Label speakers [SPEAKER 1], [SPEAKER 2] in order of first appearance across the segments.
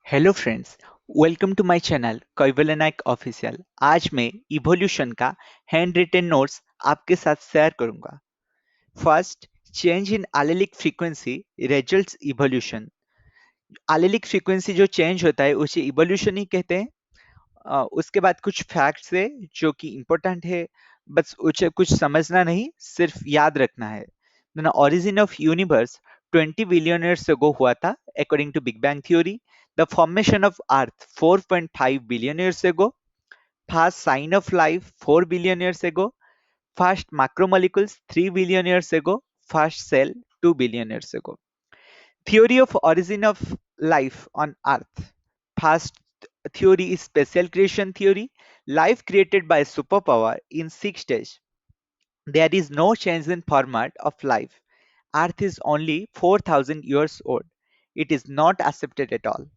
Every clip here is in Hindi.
[SPEAKER 1] Hello friends, welcome to my channel कैवलनायक ऑफिशियल। आज मैं इवोल्यूशन का हैंड रिटन नोट्स आपके साथ शेयर करूंगा। First, change in allylic frequency results evolution. Allylic frequency जो चेंज होता है उसे इवोल्यूशन ही कहते हैं। उसके बाद कुछ फैक्ट्स है जो कि इम्पोर्टेंट है, बस उसे कुछ समझना नहीं, सिर्फ याद रखना है। The origin of universe 20 billion years ago हुआ था according to big bang theory. The formation of earth 4.5 billion years ago. First sign of life 4 billion years ago. First macromolecules 3 billion years ago. First cell 2 billion years ago. Theory of origin of life on Earth. First theory is special creation theory. Life created by superpower in 6 days. There is no change in format of life. Earth is only 4,000 years old. It is not accepted at all.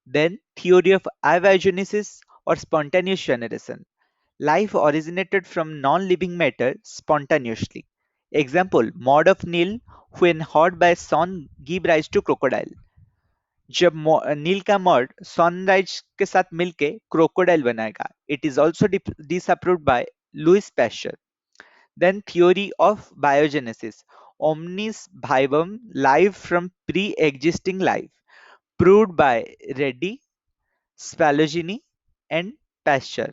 [SPEAKER 1] Then theory of abiogenesis or spontaneous generation. Life originated from non-living matter spontaneously. Example, mud of Nile when hot by sun give rise to crocodile. जब नील का मड सनराइज के साथ मिलके क्रोकोडाइल बनाएगा. It is also disapproved by Louis Pasteur. Then theory of biogenesis. omnis vivum, life from pre-existing life, proved by Reddy, Spalogini and Pasteur.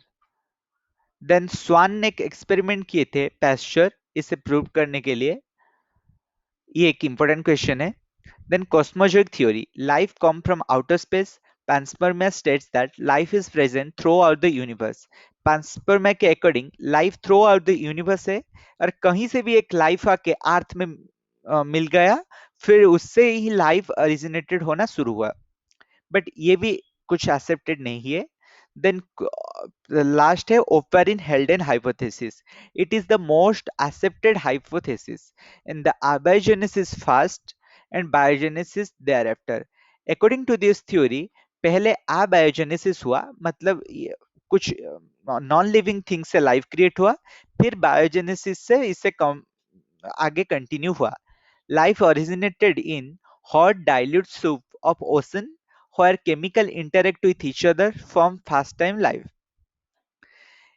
[SPEAKER 1] Then Swan ने एक एक्सपेरिमेंट किए थे पैस्चर इसे प्रूव करने के लिए. ये एक इंपॉर्टेंट क्वेश्चन है. Then cosmogonic theory, life come from outer space. Panspermia states that life is present throughout the universe. Panspermia के according life through out the universe है, और कहीं से भी एक लाइफ आके अर्थ में मिल गया, फिर उससे ही लाइफ ओरिजिनेटेड होना शुरू हुआ. बट ये भी कुछ एक्सेप्टेड नहीं है. देन लास्ट है Oparin हेल्डेन hypothesis. It is the most accepted hypothesis in the abiogenesis first and biogenesis thereafter. According to this theory, पहले abiogenesis हुआ, मतलब कुछ नॉन लिविंग थिंग से लाइफ क्रिएट हुआ, फिर बायोजेनेसिस से इससे कम आगे कंटिन्यू हुआ. Life originated in hot dilute soup of ocean where chemical interact with each other form fast time life.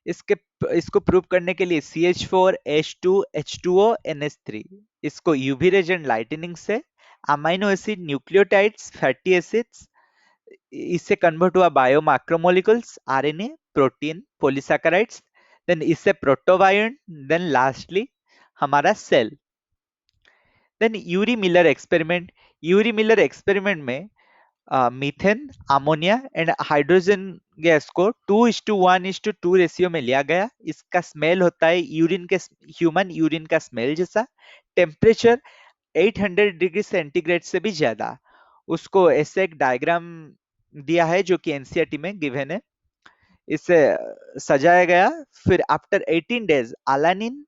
[SPEAKER 1] इसके इसको प्रूव करने के लिए CH4 H2 H2O NH3, इसको यूवी रेजेंट लाइटनिंग से amino acid nucleotides fatty acids इससे कन्वर्ट हुआ bio macromolecules RNA protein polysaccharides, then इससे प्रोटोबायोन, देन लास्टली हमारा cell. Then Urey Miller experiment में methane ammonia and hydrogen gas को 2:1:2 रेशियो में लिया गया. इसका स्मेल होता है यूरिन के ह्यूमन यूरिन का स्मेल जैसा. टेम्परेचर 800 डिग्री सेंटीग्रेड से भी ज्यादा. उसको ऐसे एक डायग्राम दिया है जो कि एनसीईआरटी में गिवन है. इसे सजाया गया. फिर after 18 days alanine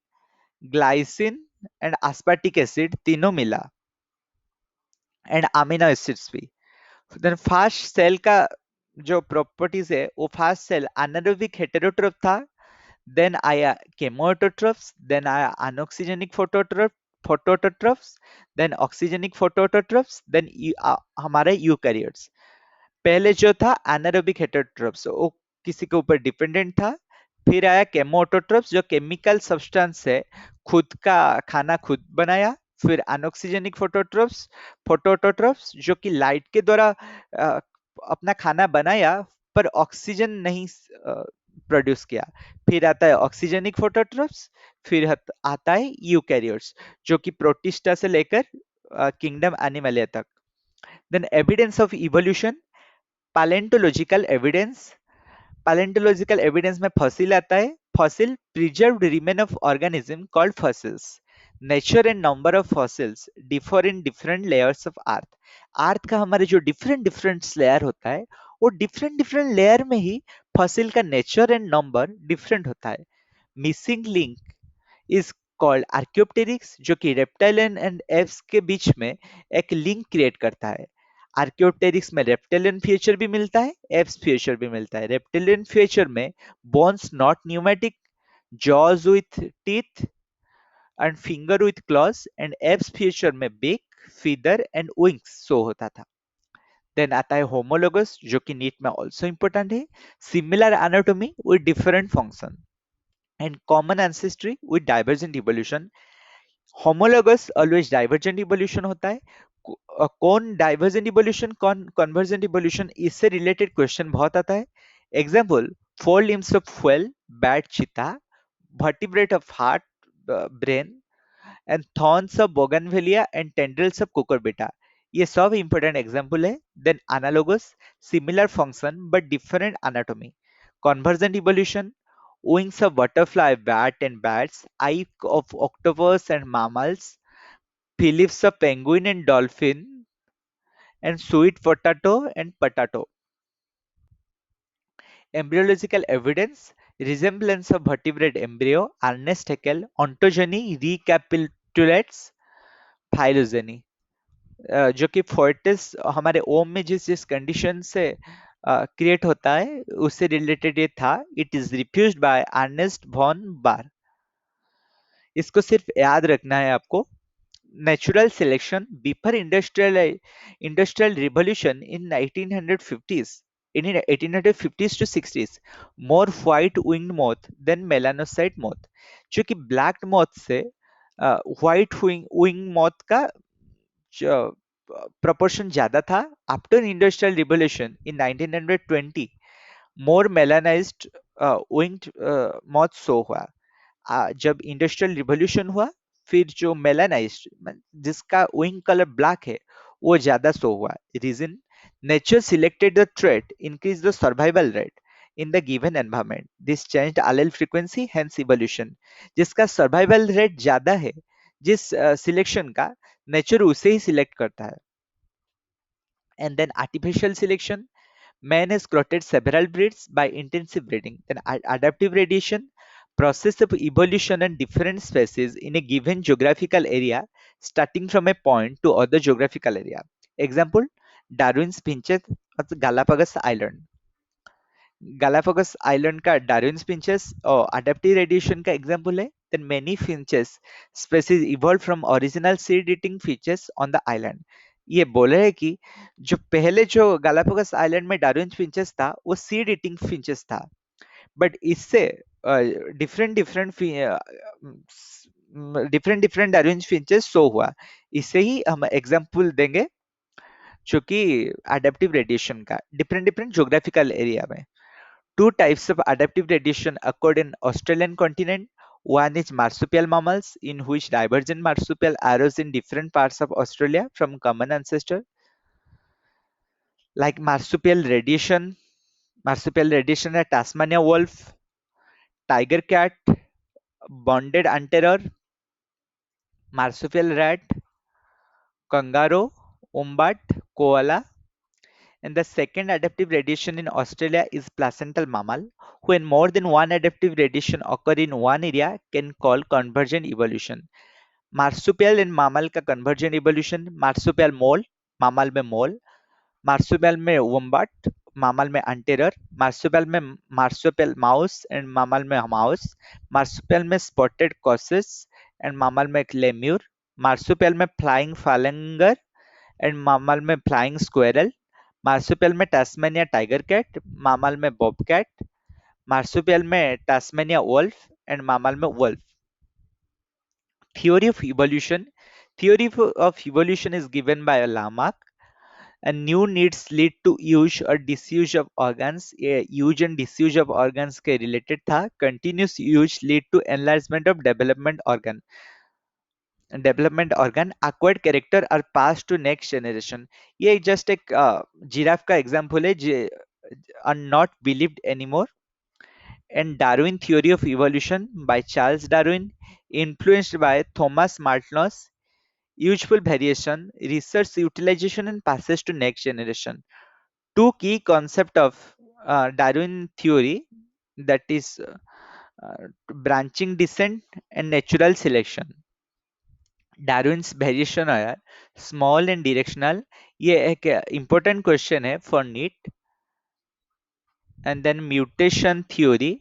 [SPEAKER 1] glycine and aspartic acid तीनों मिला एंड अमीनो एसिड्स भी. देन फास्ट सेल का जो प्रॉपर्टीज है वो फास्ट सेल एनारोबिक हेटेरोट्रोफ था. देन आया केमोऑटोट्रोफ्स, देन आया अनऑक्सीजेनिक फोटोऑटोट्रोफ्स, देन ऑक्सीजेनिक फोटोऑटोट्रोफ्स, देन हमारे यूकैरियोट्स. पहले जो था एनारोबिक हेटेरोट्रोफ्स वो किसी के ऊपर डिपेंडेंट था. फिर आया केमोऑटोट्रोफ्स जो केमिकल सब्सटेंस है, खुद का खाना खुद बनाया. फिर अनऑक्सीजेनिक फोटोऑटोट्रोफ्स जो कि लाइट के द्वारा अपना खाना बनाया पर ऑक्सीजन नहीं प्रोड्यूस किया. फिर आता है ऑक्सीजेनिक फोटोट्रोफ्स. फिर आता है यूकैरियोट्स जो कि प्रोटिस्टा से लेकर किंगडम एनिमलिया तक. Then evidence of evolution. Palaeontological evidence. Palaeontological evidence में फॉसिल आता है. Fossil preserved remain of organism called fossils. Nature and number of fossils differ in different layers of earth. Earth का हमारे जो डिफरेंट डिफरेंट लेयर होता है वो डिफरेंट डिफरेंट लेयर में ही फॉसिल का नेचर एंड नंबर डिफरेंट होता है. Missing link is called Archaeopteryx जो कि रेप्टाइलियन एंड एप्स के बीच में एक लिंक क्रिएट करता है. आर्क्योप्टेरिक्स में रेप्टिलियन फीचर भी मिलता है, एप्स फीचर भी मिलता है. रेप्टिलियन फीचर में bones not pneumatic, jaws with teeth and finger with claws, and aves feature में big feather and wings show होता था. देन आता है होमोलोगस जो कि नीट में ऑल्सो इंपॉर्टेंट है, similar anatomy with different function and common ancestry with divergent evolution. Homologous always divergent evolution होता है। कौन डाइवर्जेंट इवोल्यूशन कौन कन्वर्जेंट इवोल्यूशन, इससे रिलेटेड क्वेश्चन बहुत आता है। Example, four limbs of whale, bat चीता, vertebrate of heart, brain, and thorns of bougainvillea and tendrils of cucurbita। ये सब important example है। Then analogous, similar function but different anatomy। Convergent evolution, wings of butterfly, bat and bats, eye of octopus and mammals, phyllis of penguin and dolphin, and sweet potato and potato। Embryological evidence, resemblance of vertebrate embryo, Ernest Haeckel, ontogeny recapitulates phylogeny। जो कि फोर्टिस हमारे ओम में जिस जिस कंडीशन से क्रिएट होता है उससे रिलेटेड ये था। It is refused by Ernest von Baer. इसको सिर्फ याद रखना है आपको। Natural selection before industrial revolution in 1950s, in 1850s to 60s, more white winged moth than melanocyte moth। क्योंकि ब्लैक moth से व्हाइट विंग moth का proportion ज्यादा था। After industrial revolution in 1920 more melanised winged moth show हुआ। जब इंडस्ट्रियल रिवोल्यूशन हुआ फिर जो मेलानाइज्ड जिसका विंग कलर ब्लैक है वो ज्यादा शो हुआ। Reason, nature selected the trait increase the survival rate in the given environment, this changed allele frequency hence evolution. जिसका सर्वाइवल रेट ज्यादा है, जिस सिलेक्शन का, नेचर उसे ही सिलेक्ट करता है। And then artificial selection, man has created several breeds by intensive breeding। Then adaptive radiation, process of evolution and different species in a given geographical area starting from a point to other geographical area। Example, Darwin's finches of Galapagos Island। Galapagos Island का Darwin's finches और adaptive radiation का example है। Then many finches species evolved from original seed-eating finches on the island। ये बोल रहे हैं कि जो पहले जो गालापागोस आइलैंड में डार्विन फिंचेस था वो सीड ईटिंग फिंचेस था, बट इससे different different Darwin finches show हुआ। इससे ही हम एग्जांपल देंगे जो कि एडेप्टिव रेडिएशन का डिफरेंट डिफरेंट ज्योग्राफिकल एरिया में। Two types of adaptive radiation occurred in Australian continent. One is marsupial mammals, in which divergent marsupial arose in different parts of Australia from common ancestor, like marsupial radiation है Tasmania wolf, tiger cat, bonded anteater, marsupial rat, kangaroo, wombat, koala. And the second adaptive radiation in Australia is placental mammal. When more than one adaptive radiation occur in one area can call convergent evolution। Marsupial and मामल का कन्वर्जन इवोल्यूशन, मार्सुपियल मोल, मामल में मोल, मार्सुपियल में वोम्बाट, मामल में अंटेरर, मार्सुपियल माउस एंड मामल में माउस, मार्सुपियल में स्पॉटेड कॉसेस एंड मामल में लेम्यूर, मार्सुपियल में फ्लाइंग फालेंगर एंड मामल में फ्लाइंग स्क्वेरल, मार्सुपियल में टास्मेनिया टाइगर कैट, मामल में बॉबकैट, मार्सुपियल में टास्मेनिया वुल्फ एंड मामल में wolf. Theory of evolution. Theory of evolution is given by Lamarck, and new needs lead to use or disuse of organs। ये use and disuse of organs के related था। Continuous use lead to enlargement of development organ, acquired character are passed to next generation। ये just एक जिराफ का example है are not believed anymore। And Darwin theory of evolution by Charles Darwin, influenced by Thomas Malthus, useful variation, research utilization and passes to next generation। Two key concept of Darwin theory, that is branching descent and natural selection। Darwin's variation है small and directional। ये एक important question है for NEET। And then mutation theory,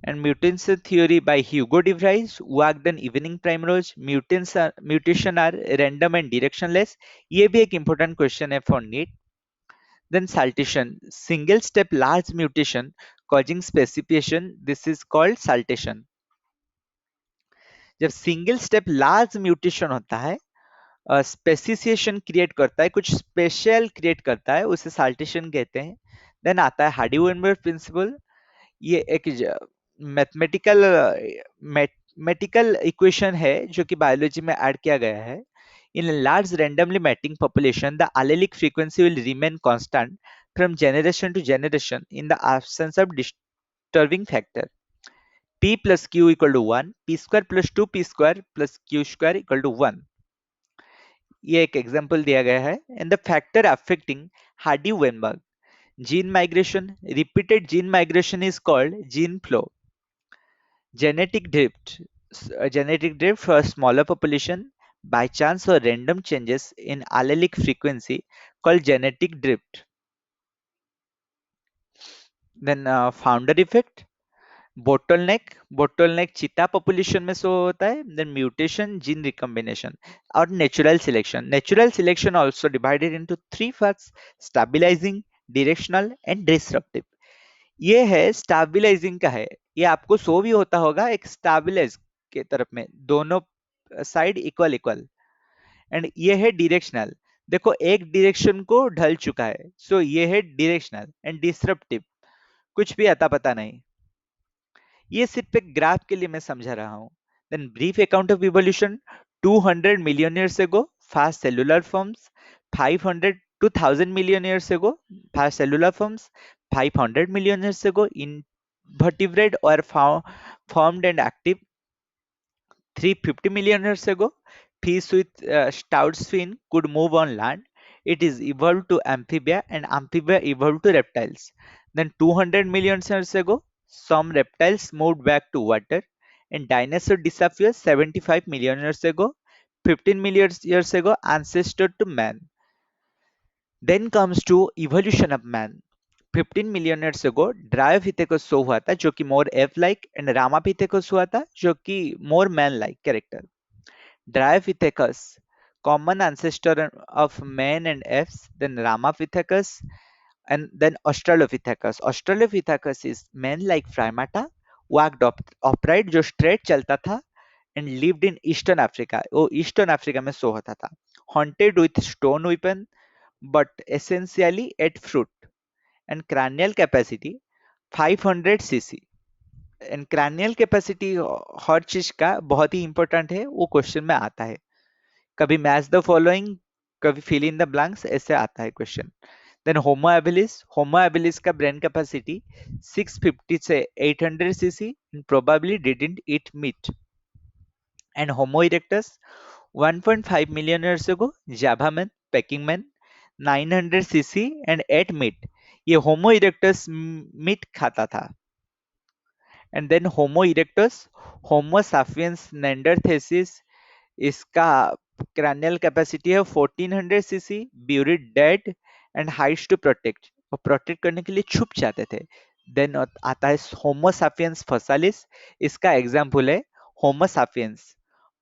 [SPEAKER 1] and mutation theory by Hugo de Vries, worked on evening primrose। Mutation are random and directionless। ये भी एक important question है for NEET। Then saltation, single step large mutation causing speciation, this is called saltation. जब सिंगल स्टेप लार्ज म्यूटेशन होता है, स्पेसिसिएशन क्रिएट करता है, कुछ स्पेशल क्रिएट करता है, उसे साल्टेशन कहते हैं. देन आता है हार्डी-वेनबर्ग प्रिंसिपल. ये एक मैथमेटिकल मैथमेटिकल इक्वेशन है जो कि बायोलॉजी में ऐड किया गया है. In a large randomly mating population, the allelic frequency will remain constant from generation to generation in the absence of disturbing factor. P plus Q equal to 1, P square plus 2P square plus Q square equal to 1. ये एक एग्जांपल दिया गया है. And the factor affecting Hardy-Weinberg gene migration, repeated gene migration is called gene flow. Genetic drift, genetic drift for a smaller population by chance or random changes in allelic frequency called genetic drift. Then founder effect, bottleneck चीता पॉपुलेशन में शो होता है. देन म्यूटेशन, जीन रिकॉम्बिनेशन और natural selection also divided into three parts: stabilizing, directional and disruptive. ये है स्टेबलाइजिंग का है, ये आपको शो भी होता होगा एक स्टेबलाइज के तरफ में, दोनों साइड इक्वल इक्वल. एंड ये है डायरेक्शनल, देखो एक डायरेक्शन को ढल चुका है, सो ये है डायरेक्शनल. एंड डिसरप्टिव, कुछ भी अता पता नहीं. ये सिर्फ एक ग्राफ के लिए मैं समझा रहा हूं. Then brief account of evolution. 200 million years ago fast cellular forms. 500 to 1000 million years ago fast cellular forms. 500 million years ago invertebrate were formed and active. 350 million years ago fish with stout fin could move on land. It is evolved to amphibia and amphibia evolved to reptiles. Then 200 million years ago some reptiles moved back to water and dinosaur disappeared 75 million years ago. 15 million years ago ancestor to man. Then comes to evolution of man. 15 million years ago Dryopithecus show हुआ था जो कि more ape like, and Ramapithecus हुआ था जो कि more man like character. Dryopithecus, common ancestor of man and apes. Then Ramapithecus, and then Australopithecus. Australopithecus is man-like primata, walked upright जो straight चलता था, and lived in Eastern Africa. वो Eastern Africa में सो होता था. Haunted with stone weapon, but essentially ate fruit. And cranial capacity 500 cc. And cranial capacity हर चीज का बहुत ही इंपॉर्टेंट है, वो क्वेश्चन में आता है. कभी मैच द फॉलोइंग, कभी फिल इन द ब्लैंक्स, ऐसे आता है क्वेश्चन. देन होमो एबिलिस का ब्रेन कैपेसिटी 650 से 800 CC, probably didn't eat meat. And homo erectus 1.5 million years ago, Java man, Peking man, 900 CC and ate meat. ये होमो इरेक्टस मीट खाता था. And then homo erectus, homo sapiens neanderthalensis, इसका क्रैनियल कैपेसिटी है 1400 CC, buried dead and hides to protect, और प्रोटेक्ट करने के लिए छुप जाते थे. देन आता है होमो सापियंस फोसालिस, इसका एग्जाम्पल है होमो सापियंस.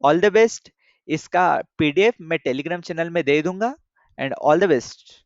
[SPEAKER 1] All the best. इसका पीडीएफ मैं टेलीग्राम चैनल में दे दूंगा. And all the best.